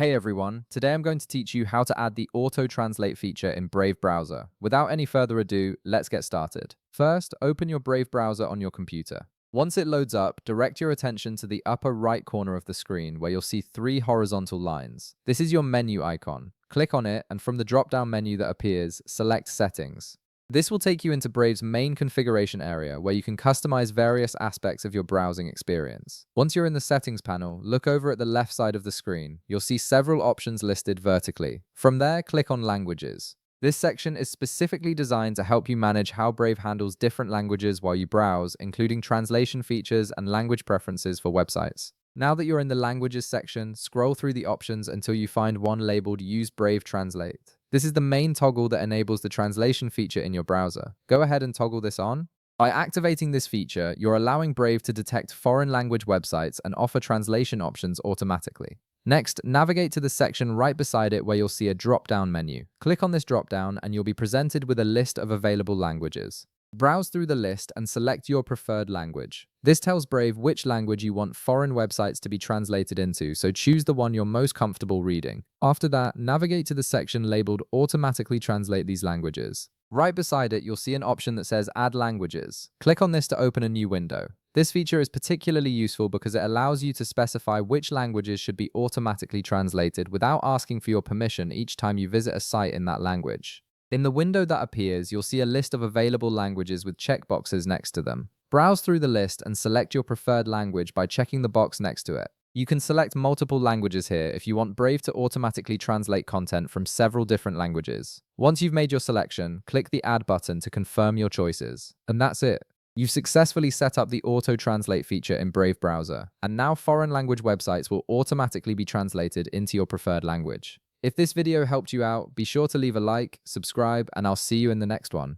Hey everyone, today I'm going to teach you how to add the auto-translate feature in Brave browser. Without any further ado, let's get started. First, open your Brave browser on your computer. Once it loads up, direct your attention to the upper right corner of the screen where you'll see three horizontal lines. This is your menu icon. Click on it, and from the drop-down menu that appears, select Settings. This will take you into Brave's main configuration area where you can customize various aspects of your browsing experience. Once you're in the settings panel, look over at the left side of the screen. You'll see several options listed vertically. From there, click on Languages. This section is specifically designed to help you manage how Brave handles different languages while you browse, including translation features and language preferences for websites. Now that you're in the Languages section, scroll through the options until you find one labeled Use Brave Translate. This is the main toggle that enables the translation feature in your browser. Go ahead and toggle this on. By activating this feature, you're allowing Brave to detect foreign language websites and offer translation options automatically. Next, navigate to the section right beside it where you'll see a drop-down menu. Click on this drop-down and you'll be presented with a list of available languages. Browse through the list and select your preferred language. This tells Brave which language you want foreign websites to be translated into, so choose the one you're most comfortable reading. After that, navigate to the section labeled Automatically Translate these languages. Right beside it, you'll see an option that says Add Languages. Click on this to open a new window. This feature is particularly useful because it allows you to specify which languages should be automatically translated without asking for your permission each time you visit a site in that language. In the window that appears, you'll see a list of available languages with checkboxes next to them. Browse through the list and select your preferred language by checking the box next to it. You can select multiple languages here if you want Brave to automatically translate content from several different languages. Once you've made your selection, click the Add button to confirm your choices. And that's it. You've successfully set up the auto-translate feature in Brave browser, and now foreign language websites will automatically be translated into your preferred language. If this video helped you out, be sure to leave a like, subscribe, and I'll see you in the next one.